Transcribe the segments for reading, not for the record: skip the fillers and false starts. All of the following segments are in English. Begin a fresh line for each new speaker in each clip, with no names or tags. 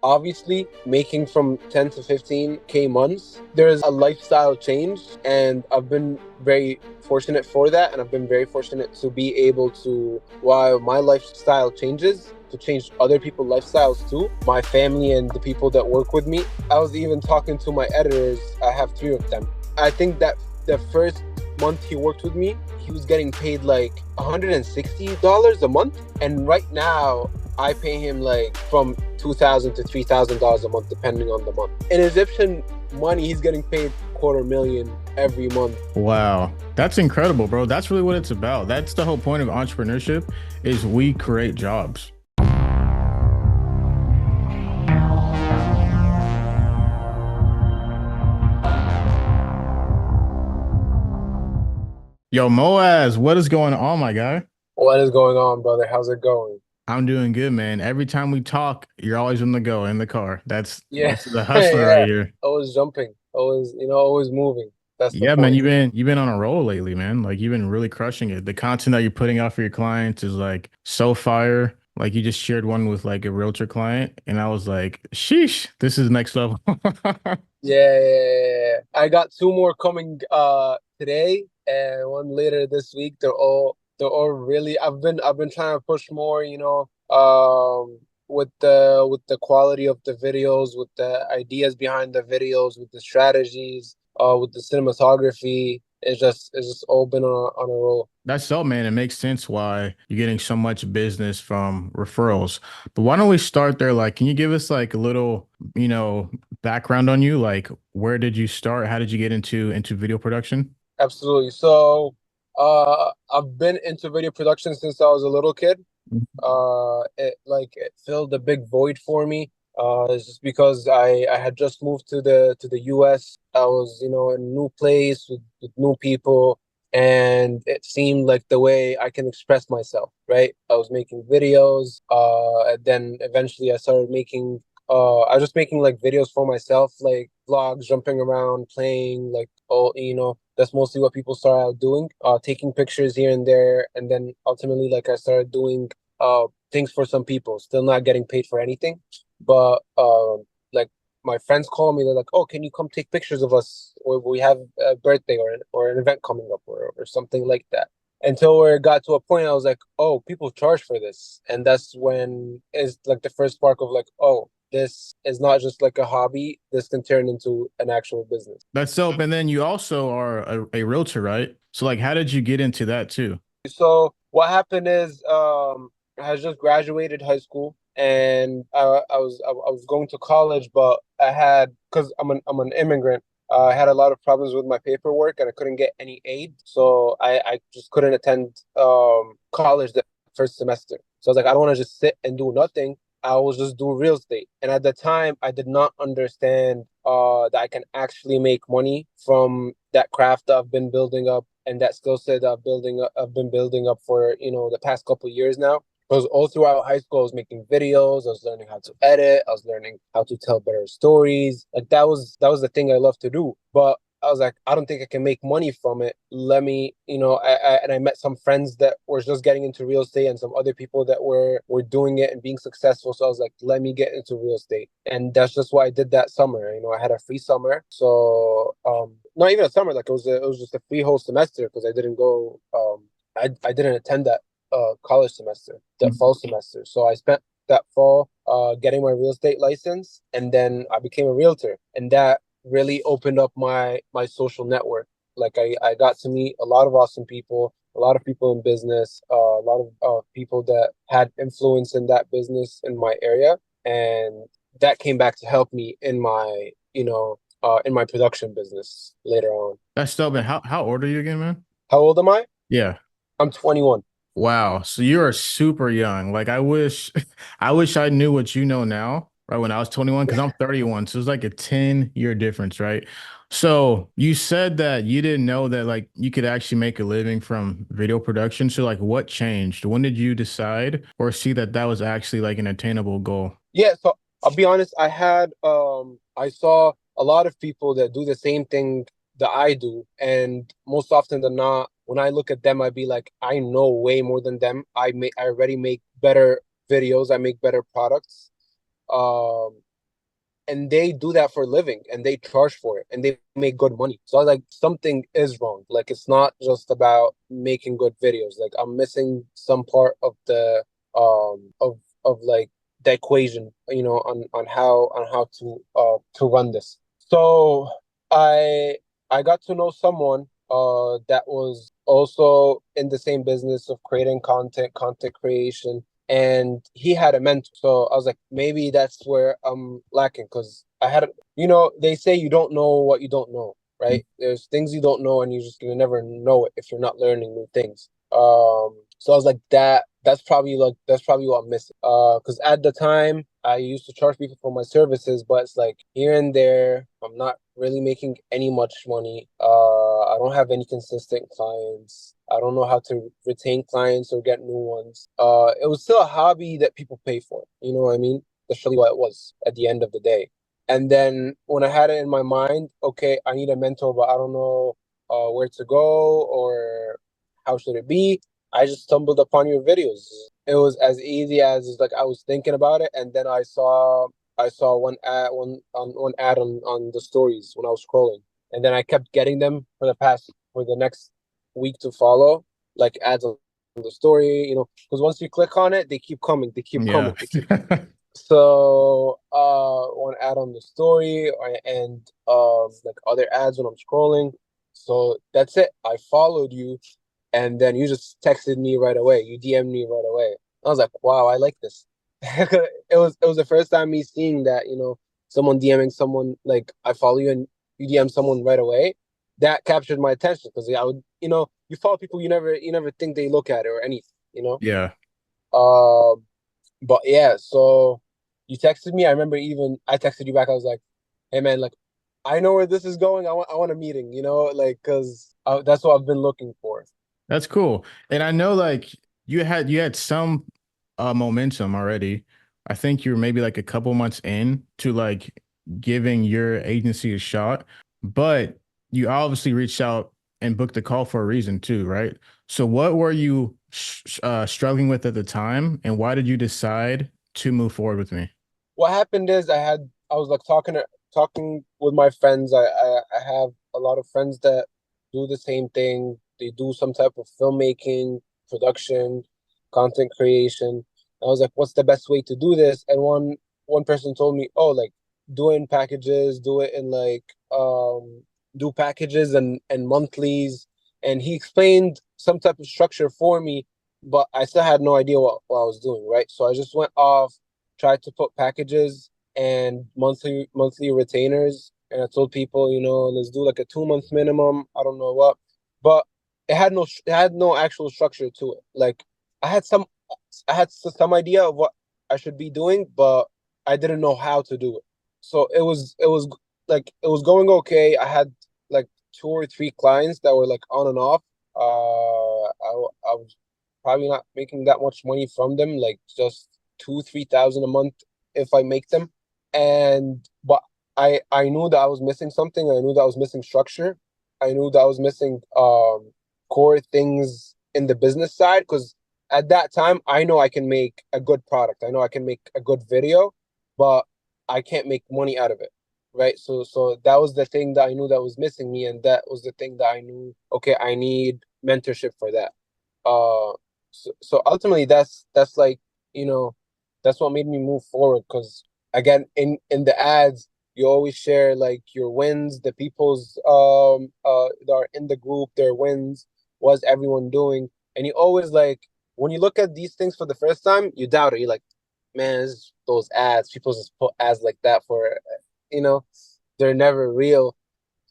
Obviously, making from 10 to 15K months, there's a lifestyle change, and I've been very fortunate for that. And I've been very fortunate to be able to, while my lifestyle changes, to change other people's lifestyles too, my family and the people that work with me. I was even talking to my editors. I have three of them. I think that the first month he worked with me, he was getting paid like $160 a month. And right now, I pay him like from $2,000 to $3,000 a month, depending on the month. In Egyptian money, he's getting paid $250,000 every month.
Wow. That's incredible, bro. That's really what it's about. That's the whole point of entrepreneurship is we create jobs. Yo, Moaz, what is going on, my guy?
What is going on, brother? How's it going?
I'm doing good, man. Every time we talk, you're always on the go in the car. That's
Yeah,
that's the hustler right
yeah.
here.
Always jumping, always, always moving. That's the
Yeah, man,
point.
you've been on a roll lately, man. Like you've been really crushing it. The content that you're putting out for your clients is like so fire. Like you just shared one with like a realtor client, and I was like, sheesh, this is next level.
Yeah, yeah, yeah, yeah. I got two more coming today and one later this week. They're all really I've been trying to push more, with the quality of the videos, with the ideas behind the videos, with the strategies, with the cinematography. It's just all been on a roll.
That's dope, man. It makes sense why you're getting so much business from referrals. But why don't we start there? Like, can you give us like a little, background on you? Like, where did you start? How did you get into video production?
Absolutely. So I've been into video production since I was a little kid. It filled a big void for me. It's just because I had just moved to the US. I was, in a new place with new people, and it seemed like the way I can express myself, right? I was making videos, and then eventually I was just making like videos for myself, like vlogs, jumping around, playing, like, oh, that's mostly what people started out doing, taking pictures here and there, and then ultimately, like, I started doing things for some people, still not getting paid for anything. But like, my friends call me, they're like, "Oh, can you come take pictures of us? Or we have a birthday or an event coming up, or something like that." Until where it got to a point, I was like, "Oh, people charge for this," and that's when is like the first spark of like, "Oh, this is not just like a hobby. This can turn into an actual business."
That's dope. And then you also are a realtor, right? So like, how did you get into that too?
So what happened is, I had just graduated high school, and I was going to college, but I had, because I'm an immigrant. I had a lot of problems with my paperwork, and I couldn't get any aid, so I just couldn't attend college the first semester. So I was like, I don't want to just sit and do nothing. I will just do real estate. And at the time, I did not understand that I can actually make money from that craft that I've been building up, and that skill set that I've been building up for, the past couple of years now. Because all throughout high school, I was making videos. I was learning how to edit. I was learning how to tell better stories. Like, that was the thing I love to do. But I was like, I don't think I can make money from it. Let me, and I met some friends that were just getting into real estate, and some other people that were doing it and being successful. So I was like, let me get into real estate, and that's just what I did that summer. I had a free summer, so not even a summer, like it was just a free whole semester, because I didn't go, I didn't attend that college semester, that fall semester. So I spent that fall getting my real estate license, and then I became a realtor, and that really opened up my social network. Like, I got to meet a lot of awesome people, a lot of people in business, a lot of people that had influence in that business in my area, and that came back to help me in my production business later on.
That's dope. And how old are you again, man?
How old am I?
Yeah.
I'm 21.
Wow. So you are super young. Like I wish I wish I knew what you know now, right? When I was 21, because I'm 31. So it's like a 10-year difference, right? So you said that you didn't know that like you could actually make a living from video production. So like what changed? When did you decide or see that that was actually like an attainable goal?
Yeah, so I'll be honest, I saw a lot of people that do the same thing that I do, and most often than not, when I look at them, I'd be like, I know way more than them. I already make better videos, I make better products. Um and they do that for a living and they charge for it and they make good money. So I was like, something is wrong. Like it's not just about making good videos. Like I'm missing some part of the of like the equation, on how to run this. So I I got to know someone that was also in the same business of creating content creation, and he had a mentor. So I was like, maybe that's where I'm lacking because they say you don't know what you don't know, right? There's things you don't know, and you're just gonna never know it if you're not learning new things. So I was like, that's probably what I'm missing. Because at the time I used to charge people for my services, but it's like here and there, I'm not really making any much money. I don't have any consistent clients. I don't know how to retain clients or get new ones. It was still a hobby that people pay for. You know what I mean? That's really what it was at the end of the day. And then when I had it in my mind, okay, I need a mentor, but I don't know where to go or how should it be. I just stumbled upon your videos. It was as easy as like I was thinking about it, and then I saw one ad on the stories when I was scrolling, and then I kept getting them for the next week to follow, like ads on the story, because once you click on it, they keep coming, they keep
Yeah.
coming, they keep. So one ad on the story and like other ads when I'm scrolling. So that's it. I followed you, and then you just texted me right away. You DM'd me right away. I was like, wow, I like this. It was the first time me seeing that, someone DMing someone like I follow you and you DM someone right away. That captured my attention because I would, you follow people you never think they look at it or anything, you know.
Yeah.
Uh, but yeah, so you texted me. I remember even I texted you back. I was like, hey man, like I know where this is going. I want a meeting, like because that's what I've been looking for.
That's cool. And I know like you had some momentum already. I think you were maybe like a couple months in to like giving your agency a shot, but you obviously reached out and booked a call for a reason too, right? So what were you struggling with at the time, and why did you decide to move forward with me?
What happened is I was like talking with my friends. I have a lot of friends that do the same thing. They do some type of filmmaking, production, content creation. I was like, what's the best way to do this? And one person told me, oh, like do it in packages, do it in like do packages and monthlies. And he explained some type of structure for me, but I still had no idea what I was doing, right? So I just went off, tried to put packages and monthly retainers, and I told people, let's do like a 2 month minimum. I don't know what, but it had no actual structure to it. Like I had some I had some idea of what I should be doing, but I didn't know how to do it. So it was going okay. I had like two or three clients that were like on and off. I was probably not making that much money from them, like just 2-3 thousand a month if I make them. And but I knew that I was missing something. I knew that I was missing structure. I knew that I was missing core things in the business side because at that time I know I can make a good product. I know I can make a good video, but I can't make money out of it. Right. So that was the thing that I knew that was missing me, and that was the thing that I knew, okay, I need mentorship for that. Uh so ultimately that's like, you know, that's what made me move forward because again in the ads you always share like your wins, the people's that are in the group, their wins, what's everyone doing. And you always like when you look at these things for the first time, you doubt it. You're like, man, it's those ads. People just put ads like that for, you know, they're never real.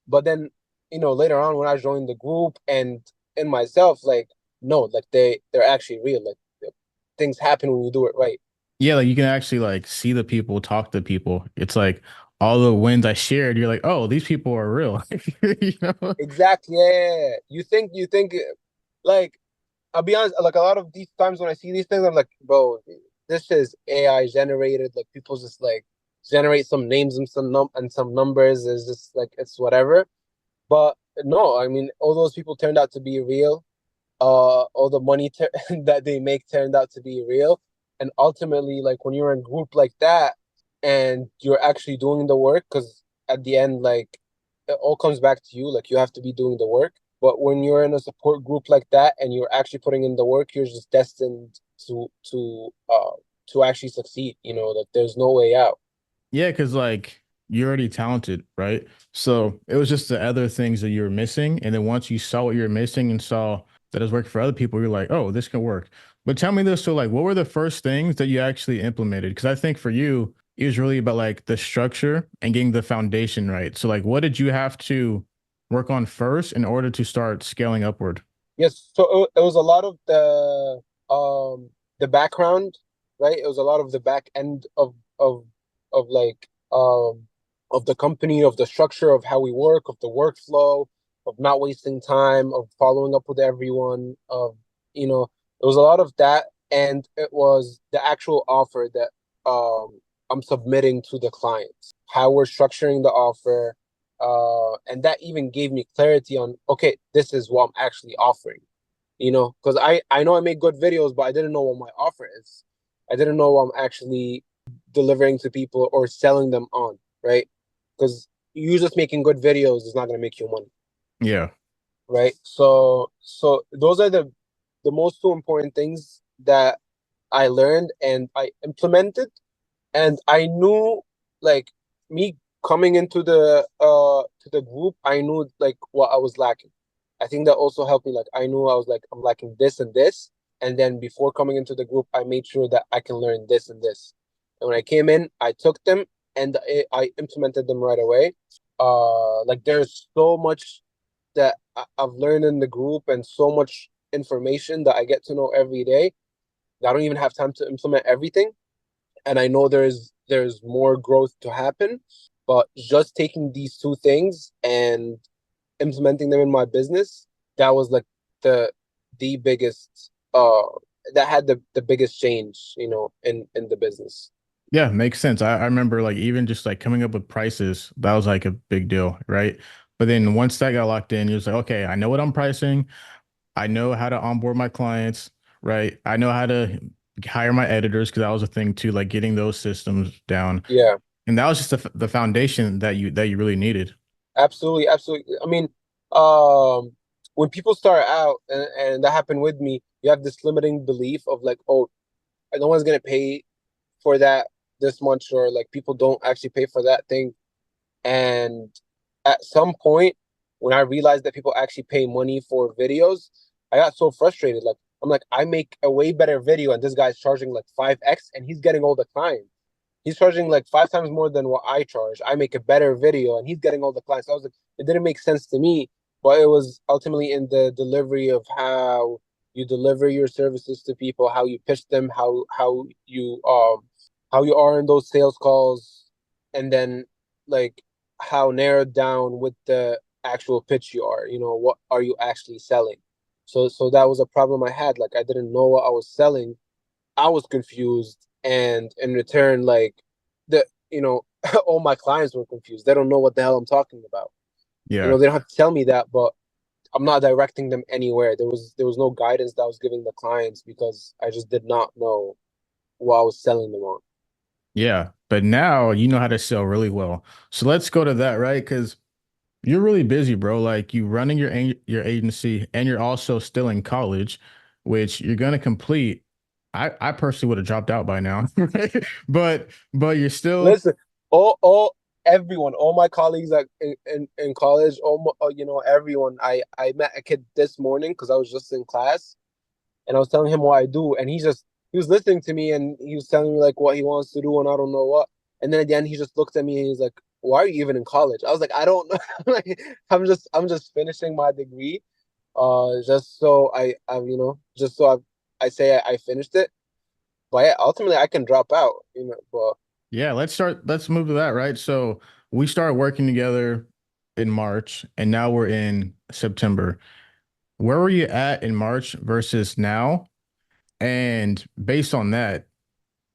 But then, later on when I joined the group and in myself, like, no, like they're actually real. Like things happen when you do it right.
Yeah, like you can actually like see the people, talk to people. It's like all the wins I shared, you're like, oh, these people are real. You know?
Exactly. Yeah, yeah, yeah. You think like I'll be honest, like a lot of these times when I see these things, I'm like, bro, this is AI generated. Like people just like generate some names and some numbers. It's just like it's whatever. But no, I mean, all those people turned out to be real. All the money that they make turned out to be real. And ultimately, like when you're in a group like that, and you're actually doing the work, because at the end, like, it all comes back to you. Like, you have to be doing the work. But when you're in a support group like that and you're actually putting in the work, you're just destined to actually succeed. Like, there's no way out.
Yeah, because like you're already talented, right? So it was just the other things that you were missing. And then once you saw what you were missing and saw that it was working for other people, you're like, oh, this can work. But tell me this. So, like, what were the first things that you actually implemented? Because I think for you, it was really about like the structure and getting the foundation right. So, like, what did you have to work on first in order to start scaling upward?
Yes, so it was a lot of the background, right? It was a lot of the back end of like of the company, of the structure, of how we work, of the workflow, of not wasting time, of following up with everyone, it was a lot of that, and it was the actual offer that I'm submitting to the clients, how we're structuring the offer, and that even gave me clarity on, okay, this is what I'm actually offering, because I know I make good videos, but I didn't know what my offer is. I didn't know what I'm actually delivering to people or selling them on, right? Because you just making good videos is not going to make you money,
Yeah.
right? So those are the most two important things that I learned and I implemented, and I knew, like, me coming into the group, I knew like what I was lacking. I think that also helped me. Like, I knew I was like, I'm lacking this and this, and then before coming into the group, I made sure that I can learn this and this. And when I came in, I took them and I implemented them right away. Like, there's so much that I've learned in the group and so much information that I get to know every day. I don't even have time to implement everything, and I know there's more growth to happen, but just taking these two things and implementing them in my business, that was like the the biggest that had the biggest change, in the business.
Yeah, makes sense. I remember like even just like coming up with prices, that was like a big deal, right? But then once that got locked in, you're just like, okay, I know what I'm pricing. I know how to onboard my clients, right? I know how to hire my editors because that was a thing too, like getting those systems down.
Yeah,
And that was just the foundation that you really needed.
absolutely, absolutely. I mean, um when people start out, and that happened with me, you have this limiting belief of like, oh, no one's gonna pay for that this much, or like people don't actually pay for that thing. And at some point, when I realized that people actually pay money for videos, I got so frustrated. Like, I'm like, I make a way better video, and this guy's charging like 5x, and he's getting all the clients. He's charging like 5 times more than what I charge. I make a better video, and he's getting all the clients. I was like, it didn't make sense to me, but it was ultimately in the delivery of how you deliver your services to people, how you pitch them, how you are in those sales calls, and then, like, how narrowed down with the actual pitch you are. What are you actually selling? So that was a problem I had. Like, I didn't know what I was selling. I was confused, and in return, like, the all my clients were confused. They don't know what the hell I'm talking about.
Yeah.
They don't have to tell me that, but I'm not directing them anywhere. There was no guidance that I was giving the clients because I just did not know what I was selling them on.
Yeah. But now you know how to sell really well. So let's go to that, right? Because you're really busy, bro. Like you running your agency and you're also still in college, which you're gonna complete. I personally would have dropped out by now. Right? But you're still
Listen, all everyone, all my colleagues, like in college, everyone. I met a kid this morning because I was just in class, and I was telling him what I do, and he was listening to me, and he was telling me like what he wants to do, and I don't know what. And then at the end, he just looked at me and he's like, "Why are you even in college?" I was like, "I don't know." Like, I'm just finishing my degree, just so just so I say I finished it. But yeah, ultimately I can drop out, But
yeah, let's move to that, right? So we started working together in March and now we're in September. Where were you at in March versus now? And based on that,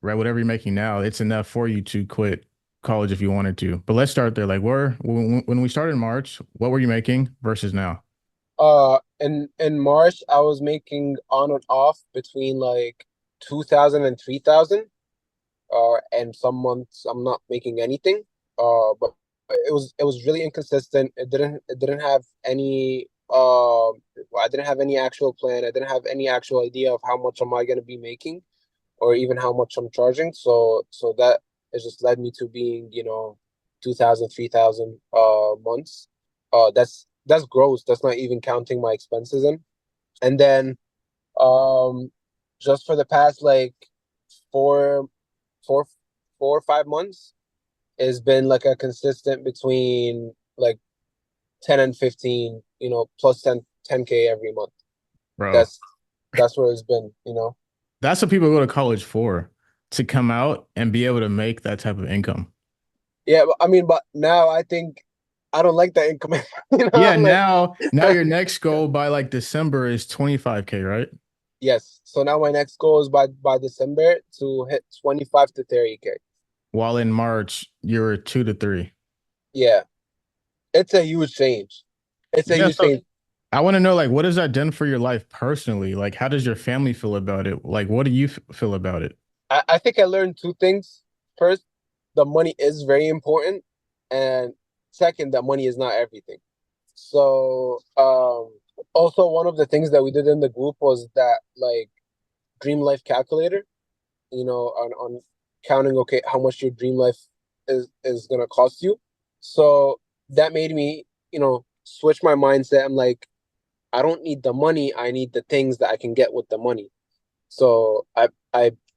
right, whatever you're making now, it's enough for you to quit college if you wanted to. But let's start there. Like where when we started in March, what were you making versus now?
in March I was making on and off between like 2,000 and 3,000. and some months I'm not making anything. But it was really inconsistent. It didn't have any I didn't have any actual plan. I didn't have any actual idea of how much am I going to be making or even how much I'm charging. So that has just led me to being, 2,000, 3,000 months. That's gross. That's not even counting my expenses in. And then um just for the past like four four 4 or 5 months, it's been like a consistent between like 10 and 15, plus 10K every month.
bro.
That's where it's been.
That's what people go to college for, to come out and be able to make that type of income.
Yeah, but, I mean, but now I think I don't like that income.
Yeah,
I'm like,
now your next goal by like December is 25K, right?
yes. So now my next goal is by December to hit 25 to 30K.
While in March, you're 2 to 3.
Yeah, it's a huge change. It's a
Yeah,
huge
so
change.
I want to know, like, what has that done for your life personally? Like, how does your family feel about it? Like, what do you feel about it?
I think I learned two things. First, the money is very important, and second, that money is not everything. So, also one of the things that we did in the group was that like dream life calculator, on counting, okay, how much your dream life is gonna cost you. So that made me, switch my mindset. I'm like, I don't need the money. I need the things that I can get with the money. So I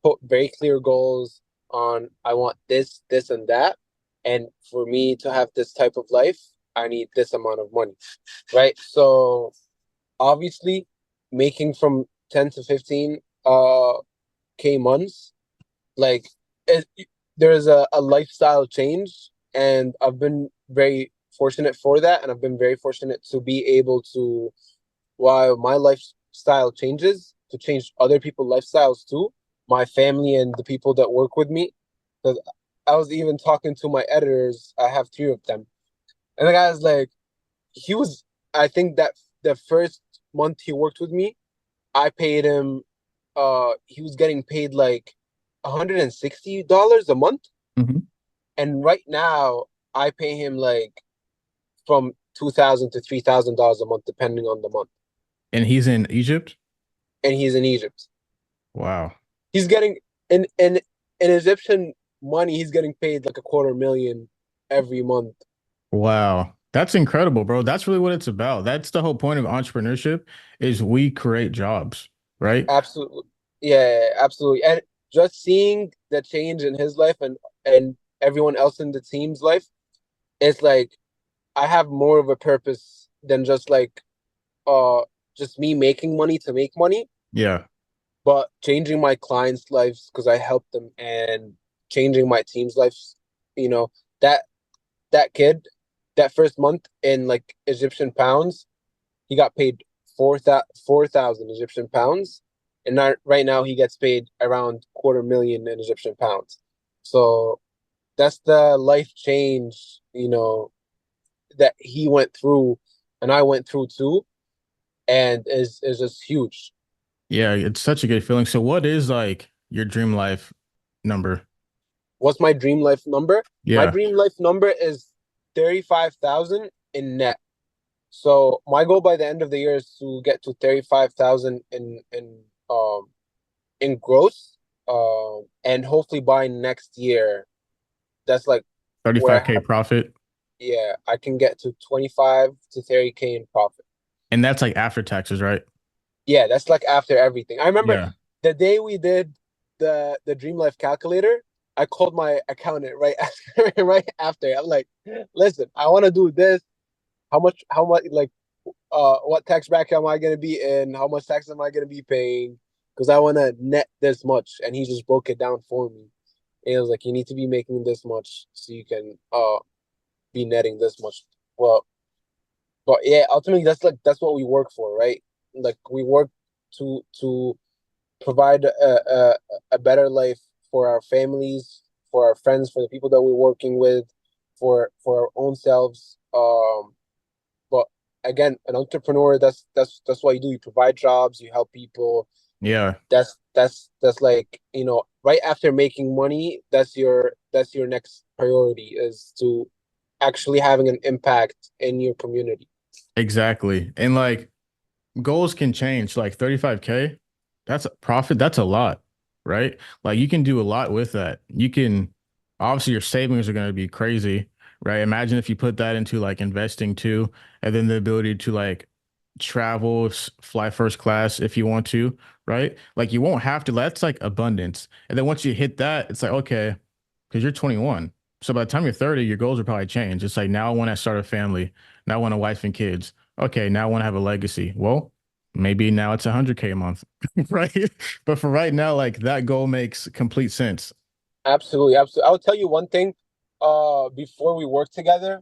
put very clear goals on I want this, this, and that. And for me to have this type of life, I need this amount of money. Right. So obviously making from 10 to 15 K months, like it, there's a lifestyle change, and I've been very fortunate for that, and I've been very fortunate to be able to, while my lifestyle changes, to change other people's lifestyles too, my family and the people that work with me. Because I was even talking to my editors. I have three of them, and the guy was like, he was. I think that the first month he worked with me, I paid him. He was getting paid like $160 a month,
Mhm.
and right now I pay him like from $2,000 to $3,000 a month, depending on the month,
And he's in Egypt?
and he's in Egypt.
Wow.
He's getting in Egyptian money. He's getting paid like a quarter million every month.
Wow. That's incredible, bro. That's really what it's about. That's the whole point of entrepreneurship is we create jobs, right?
Absolutely, yeah, absolutely. And just seeing the change in his life and everyone else in the team's life, it's like I have more of a purpose than uh just me making money to make money,
Yeah.
but changing my clients' lives because I help them, and changing my team's lives. You know, that that kid, that first month in like Egyptian pounds, he got paid 4,000 Egyptian pounds, and right now he gets paid around quarter million in Egyptian pounds. So that's the life change, that he went through, and I went through too, and is just huge.
Yeah, it's such a good feeling. So what is like your dream life number?
What's my dream life number? My
Yeah.
dream life number is 35,000 in net. So my goal by the end of the year is to get to 35,000 in gross, and hopefully by next year, that's like where I
35K
have,
profit.
yeah, I can get to 25 to 30K in profit.
And that's like after taxes, right?
Yeah, that's like after everything. I remember
Yeah.
the day we did the Dream Life calculator, I called my accountant right after, right after. I'm like, listen, I want to do this. How much, like, what tax bracket am I gonna be in? How much tax am I gonna be paying? Because I want to net this much, and he just broke it down for me. And it was like, you need to be making this much so you can be netting this much. Well, but yeah, ultimately that's what we work for, right? Like we work to provide a better life for our families, for our friends, for the people that we're working with, for our own selves. But again, an entrepreneur, that's what you do. You provide jobs, you help people.
Yeah.
That's like, right after making money, that's your next priority, is to actually having an impact in your community.
Exactly. And like goals can change. Like 35K, that's a profit. That's a lot, right? Like you can do a lot with that. You can obviously your savings are going to be crazy, right? Imagine if you put that into like investing too, and then the ability to like travel, fly first class if you want to, right? Like you won't have to. That's like abundance. And then once you hit that, it's like, okay, because you're 21. So by the time you're 30, your goals will probably change. It's like now I want to start a family. Now I want a wife and kids. Okay, now I want to have a legacy. Well, maybe now it's 100K a month, right? But for right now, like that goal makes complete sense.
Absolutely, absolutely. I'll tell you one thing. Before we worked together,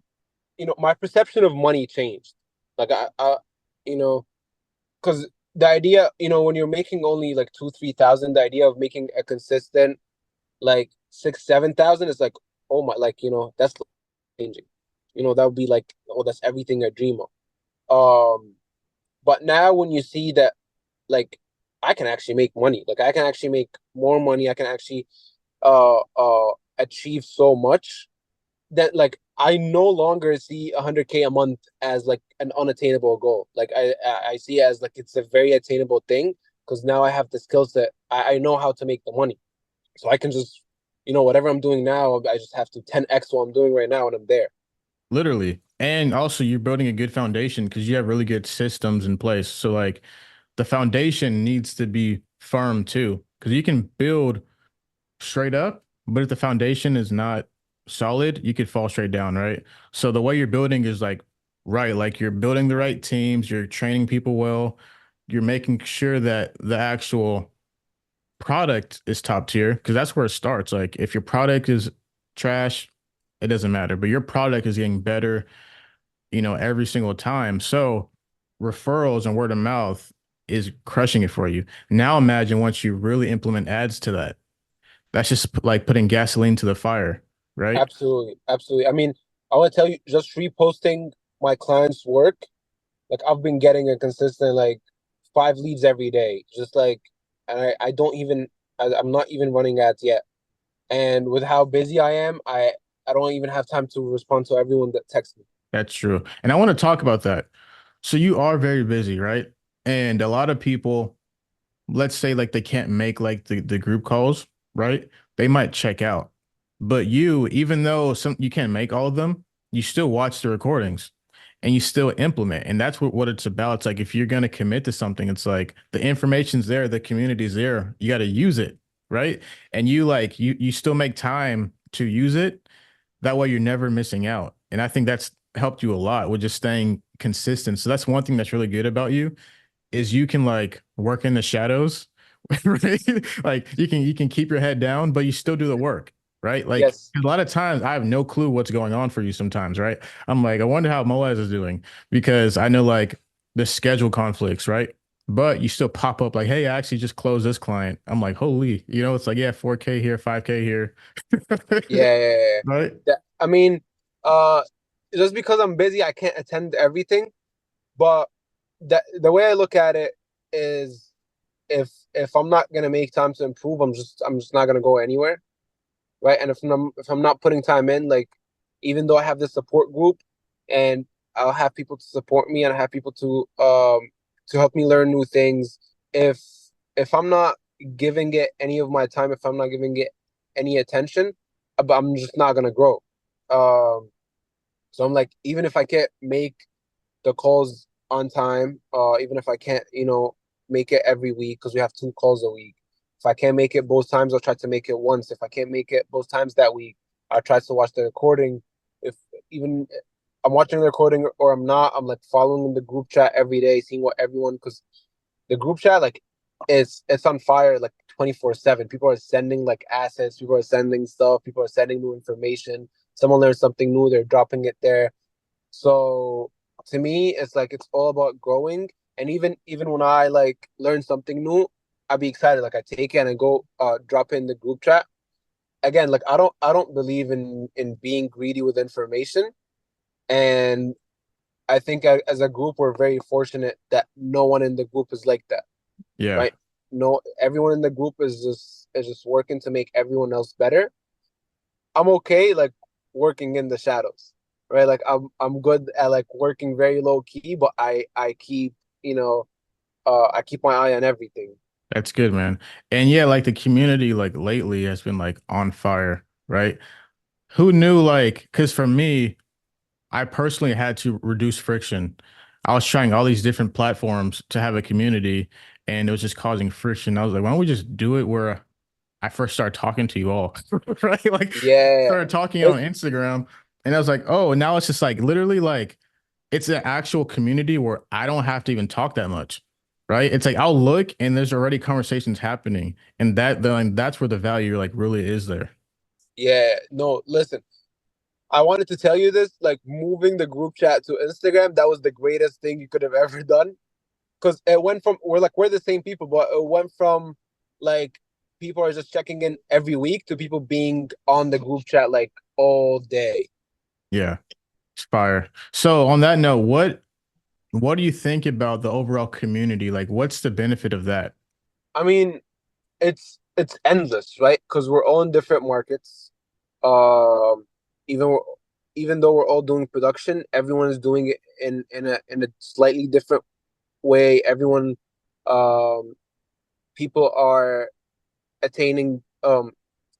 my perception of money changed. Like you know, because the idea, when you're making only like 2, 3 thousand, the idea of making a consistent like 6, 7 thousand is like, oh my, like that's changing. That would be like, oh, that's everything I dream of. But now when you see that, like, I can actually make money, like I can actually make more money, I can actually achieve so much that like I no longer see 100K a month as like an unattainable goal. Like I see it as like it's a very attainable thing, because now I have the skills that I know how to make the money. So I can just, whatever I'm doing now, I just have to 10x what I'm doing right now and I'm there.
Literally. And also you're building a good foundation because you have really good systems in place. So like the foundation needs to be firm too, because you can build straight up, but if the foundation is not solid, you could fall straight down, right? So the way you're building is like right, like you're building the right teams, you're training people well, you're making sure that the actual product is top tier because that's where it starts. Like if your product is trash, it doesn't matter, but your product is getting better, every single time. So referrals and word of mouth is crushing it for you. Now imagine once you really implement ads to that. That's just like putting gasoline to the fire, right?
Absolutely, absolutely. I mean, I want to tell you, just reposting my clients' work, like I've been getting a consistent like 5 leads every day. Just like, and I don't even, I'm not even running ads yet. And with how busy I am, I don't even have time to respond to everyone that texts me.
That's true. And I want to talk about that. So you are very busy, right? And a lot of people, let's say like they can't make like the group calls, right? They might check out. But you, even though some you can't make all of them, you still watch the recordings and you still implement. And that's what it's about. It's like if you're gonna commit to something, it's like the information's there, the community's there. You got to use it, right? And you still make time to use it. That way you're never missing out. And I think that's helped you a lot with just staying consistent. So that's one thing that's really good about you is you can like work in the shadows, right? Like you can keep your head down, but you still do the work, right? Like
Yes,
a lot of times I have no clue what's going on for you sometimes, right? I'm like, I wonder how Moaz is doing because I know like the schedule conflicts, right? But you still pop up like, hey, I actually just closed this client. I'm like, holy, it's like, yeah, 4K here, 5K here.
yeah, yeah, yeah.
Right?
I mean, uh, just because I'm busy, I can't attend everything. But the way I look at it is, if I'm not gonna make time to improve, I'm just not gonna go anywhere, right? And if I'm not putting time in, like, even though I have this support group, and I'll have people to support me, and I have people to help me learn new things. If if I'm not giving it any of my time, if I'm not giving it any attention, but I'm just not gonna grow. So I'm like, even if I can't make the calls on time, even if I can't, make it every week, because we have 2 calls a week. If I can't make it both times, I'll try to make it once. If I can't make it both times that week, I'll try to watch the recording. If even I'm watching the recording or I'm not, I'm like following the group chat every day, seeing what everyone, because the group chat, like, it's on fire like 24/7. People are sending like assets, people are sending stuff, people are sending new information. Someone learns something new, they're dropping it there. So to me, it's like it's all about growing. And even when I like learn something new, I'd be excited. Like I take it and I go drop it in the group chat. Again, like I don't believe in being greedy with information. And I think as a group we're very fortunate that no one in the group is like that,
Yeah.
right? no, everyone in the group is just working to make everyone else better, I'm okay like working in the shadows, right? Like I'm good at like working very low key, but I keep I keep my eye on everything.
That's good, man. And yeah, like the community like lately has been like on fire, right? Who knew like because for me, I personally had to reduce friction. I was trying all these different platforms to have a community and it was just causing friction. I was like, why don't we just do it where I first started talking to you all, right? Like
Yeah,
started talking on
it's
Instagram and I was like, oh, and now it's just like literally like it's an actual community where I don't have to even talk that much, right? It's like I'll look and there's already conversations happening, and that's where the value like really is there.
yeah. No, listen. I wanted to tell you this, like moving the group chat to Instagram, that was the greatest thing you could have ever done. Because it went from we're the same people, but it went from like people are just checking in every week to people being on the group chat like all day.
Yeah, it's fire. So on that note, what do you think about the overall community? Like, what's the benefit of that?
I mean, it's endless, right? Because we're all in different markets. Um, even we're, even though we're all doing production, everyone is doing it in a slightly different way. Um, people are attaining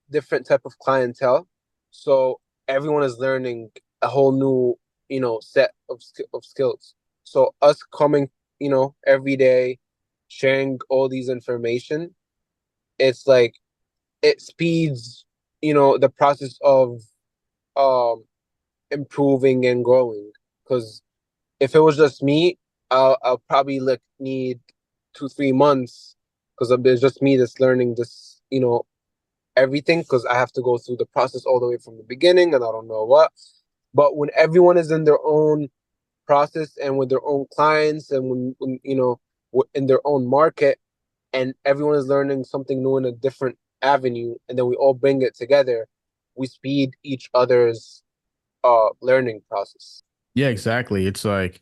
different type of clientele, so everyone is learning a whole new set of skills. So us coming every day, sharing all these information, it's like it speeds the process of um improving and growing. Because if it was just me, I'll probably like need 2 3 months, because it's just me that's learning this everything, because I have to go through the process all the way from the beginning and I don't know what. But when everyone is in their own process and with their own clients, and when in their own market, and everyone is learning something new in a different avenue, and then we all bring it together, we speed each other's learning process.
Yeah, exactly. It's like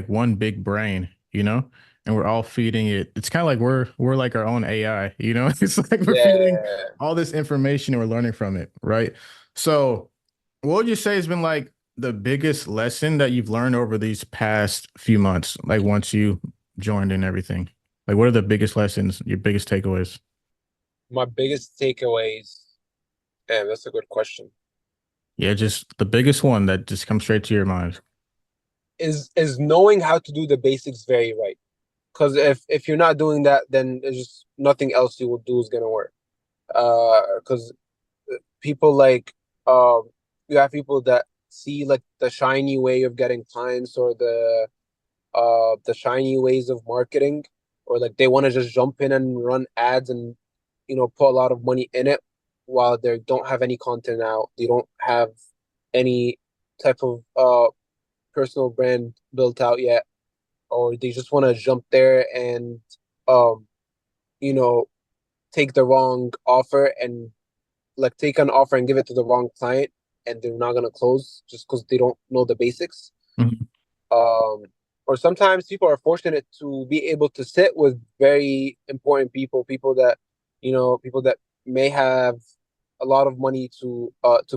one big brain, you know, and we're all feeding it. It's kind of like we're like our own AI, you know. It's like we're feeding
Yeah.
all this information and we're learning from it, right? So, what would you say has been like the biggest lesson that you've learned over these past few months? Like once you joined and everything, like what are the biggest lessons, your biggest takeaways?
My biggest takeaways, and that's a good question,
Yeah, just the biggest one that just comes straight to your mind.
is knowing how to do the basics very right. Because if you're not doing that, then there's just nothing else you will do is gonna work. Because people like um you have people that see like the shiny way of getting clients, or the shiny ways of marketing, or like they want to just jump in and run ads and put a lot of money in it, while they don't have any content out, they don't have any type of personal brand built out yet, or they just want to jump there and um you know take the wrong offer, and like take an offer and give it to the wrong client, and they're not gonna close just because they don't know the basics.
Mhm.
Um, or sometimes people are fortunate to be able to sit with very important people, people that may have a lot of money to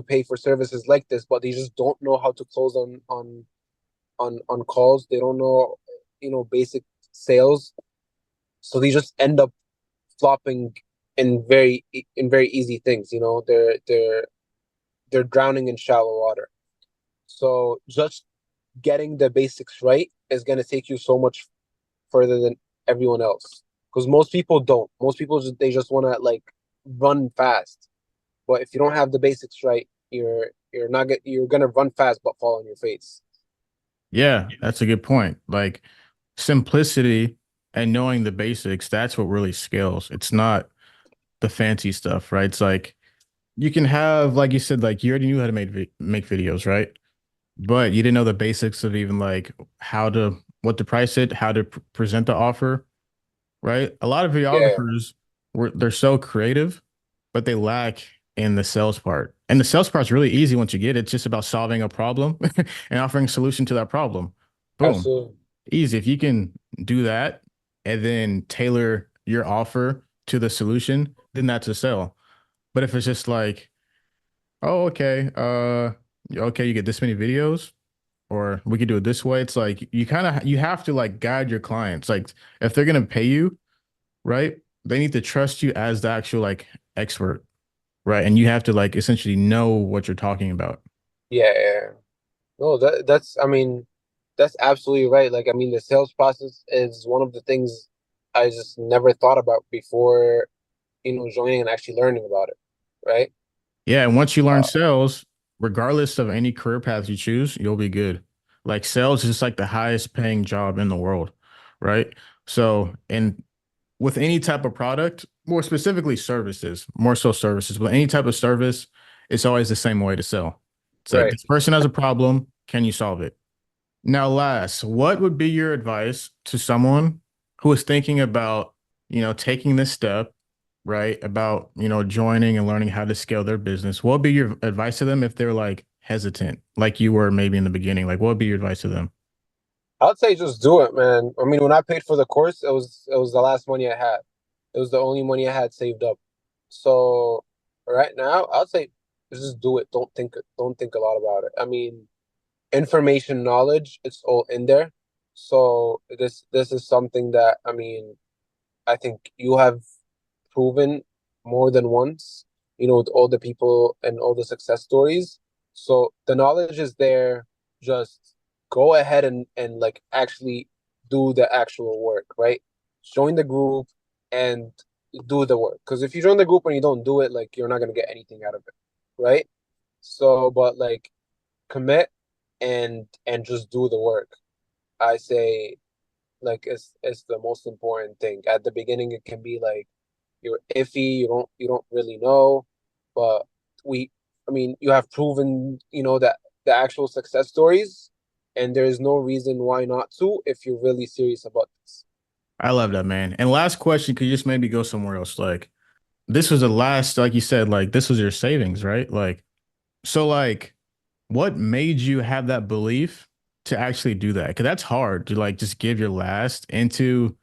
pay for services like this, but they just don't know how to close on calls. They don't know basic sales, so they just end up flopping in very easy things. They're drowning in shallow water. So just getting the basics right is going to take you so much further than everyone else. Because most people don't. Most people they just want to like run fast. But if you don't have the basics right, you're gonna run fast but fall on your face.
Yeah, that's a good point. Like simplicity and knowing the basics, that's what really scales. It's not the fancy stuff, right? It's like you can have, like you said, like you already knew how to make videos, right? But you didn't know the basics of even like what to price it, how to present the offer, right? A lot of
Yeah,
videographers they're so creative, but they lack in the sales part. And the sales part's really easy once you get it. It's just about solving a problem and offering a solution to that problem. Boom.
absolutely.
Easy. If you can do that and then tailor your offer to the solution, then that's a sale. But if it's just like, oh, okay, okay, you get this many videos, or we could do it this way. It's like you have to like guide your clients. Like if they're gonna pay you, right? They need to trust you as the actual like expert, right? And you have to like essentially know what you're talking about.
Yeah, yeah. No, that's I mean, that's absolutely right. Like I mean, the sales process is one of the things I just never thought about before, joining and actually learning about it, right?
Yeah, and once you learn
Uh,
sales, regardless of any career path you choose, you'll be good. Like sales is just like the highest paying job in the world, right? So, and with any type of product, more specifically services, more so services, but any type of service, it's always the same way to sell. It's like
right.
this person has a problem, can you solve it? Now, last, what would be your advice to someone who is thinking about, taking this step, right? About, joining and learning how to scale their business. What would be your advice to them if they're like hesitant, like you were maybe in the beginning? Like, what would be your advice to them?
I'd say just do it, man. I mean, when I paid for the course, it was the last money I had. It was the only money I had saved up. So right now, I'd say just do it. Don't think a lot about it. I mean, information, knowledge, it's all in there. So this is something that I mean, I think you have proven more than once, with all the people and all the success stories. So the knowledge is there. Just go ahead and like actually do the actual work, right? Join the group and do the work. Because if you join the group and you don't do it, like you're not gonna get anything out of it, right? So, but like commit and just do the work. I say like it's the most important thing. At the beginning, it can be like you're iffy, you don't really know, but we, I mean, you have proven, that the actual success stories, and there's no reason why not to if you're really serious about this.
I love that, man. And last question, could you just maybe go somewhere else? Like, this was the last, like you said, like this was your savings, right? Like, so like what made you have that belief to actually do that? Because that's hard to like just give your last into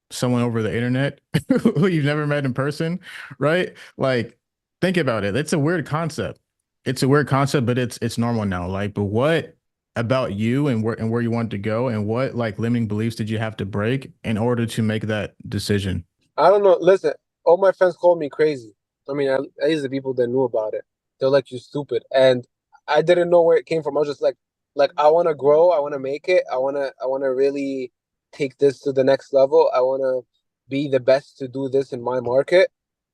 someone over the internet who you've never met in person, right? Like, think about it. It's a weird concept. It's a weird concept, but it's normal now. Like, but what about you and where you want to go, and what like limiting beliefs did you have to break in order to make that decision?
I don't know. Listen, all my friends called me crazy. I mean, at least the people that knew about it, they're like, "You stupid," and I didn't know where it came from. I was just like I want to grow. I want to make it. I want to really take this to the next level. I want to be the best to do this in my market,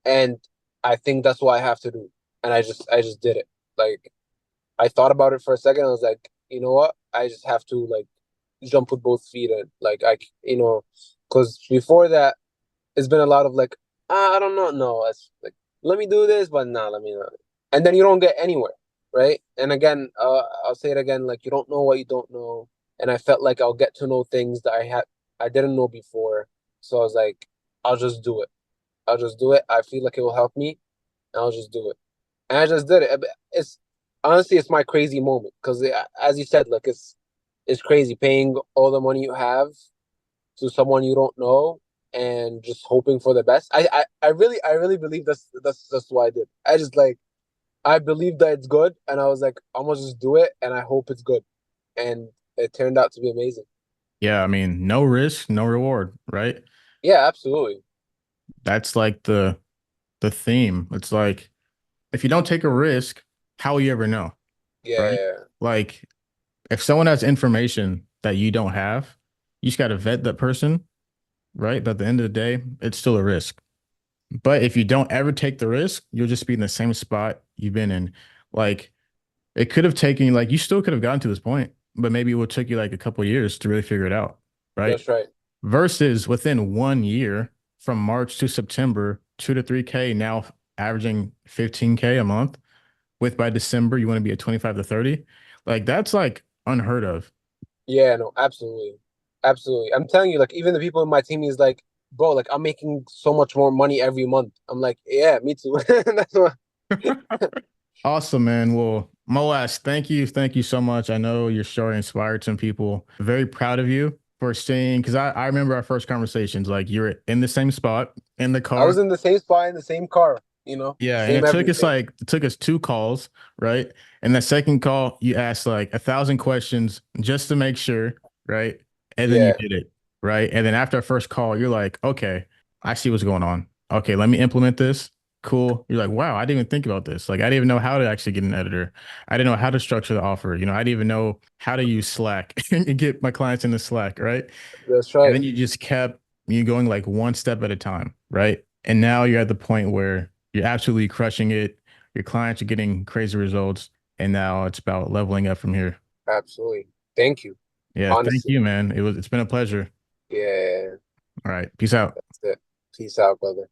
and I think that's what I have to do. And I just did it. Like I thought about it for a second. I was like, you know what? I just have to like jump with both feet in. Like because before that it's been a lot of like, I don't know, no, it's like let me do this, but nah, let me not. And then you don't get anywhere, right? And again, I'll say it again, like you don't know what you don't know. And I felt like I'll get to know things that I didn't know before. So I was like, I'll just do it. I'll just do it. I feel like it will help me, and I'll just do it. And I just did it. It's honestly, it's my crazy moment because, as you said, like it's crazy paying all the money you have to someone you don't know and just hoping for the best. I really believe that's what I did. I just like I believe that it's good and I was like, I'm gonna just do it and I hope it's good. And it turned out to be amazing.
Yeah, I mean, no risk, no reward, right?
Yeah, absolutely.
That's like the theme. It's like if you don't take a risk, how will you ever know, right?
Yeah.
Like if someone has information that you don't have, you just got to vet that person, right? But at the end of the day, it's still a risk. But if you don't ever take the risk, you'll just be in the same spot you've been in. Like it could have taken like you still could have gotten to this point, but maybe it would take you like a couple of years to really figure it out, right?
That's right.
Versus within 1 year from March to September, 2 to 3K, now averaging 15K a month. With by December, you want to be at 25 to 30. Like that's like unheard of.
Yeah, no, absolutely. Absolutely. I'm telling you, like even the people in my team is like, bro, like I'm making so much more money every month. I'm like, yeah, me too. That's what
Awesome, man. Well, Moaaz, thank you. Thank you so much. I know you're sure inspired some people. Very proud of you for seeing, because I remember our first conversations, like you're in the same spot in the
I was
car.
in the same spot in the same car,
Yeah, and
same everything.
it took us two calls, right? And that second call, you asked like 1,000 questions just to make sure, right? And then you
Yeah,
did it, right? And then after our first call, you're like, okay, I see what's going on. Okay, let me implement this. Cool. You're like, wow, I didn't even think about this. Like, I didn't even know how to actually get an editor. I didn't know how to structure the offer. I didn't even know how to use Slack and get my clients into Slack, right?
that's
And
right.
then you just kept you going like one step at a time, right? And now you're at the point where you're absolutely crushing it. Your clients are getting crazy results. And now it's about leveling up from here.
Absolutely. Thank you.
Yeah, thank
Honestly.
you, man. It's been a pleasure.
Yeah,
All right. Peace out.
that's it. Peace out, brother.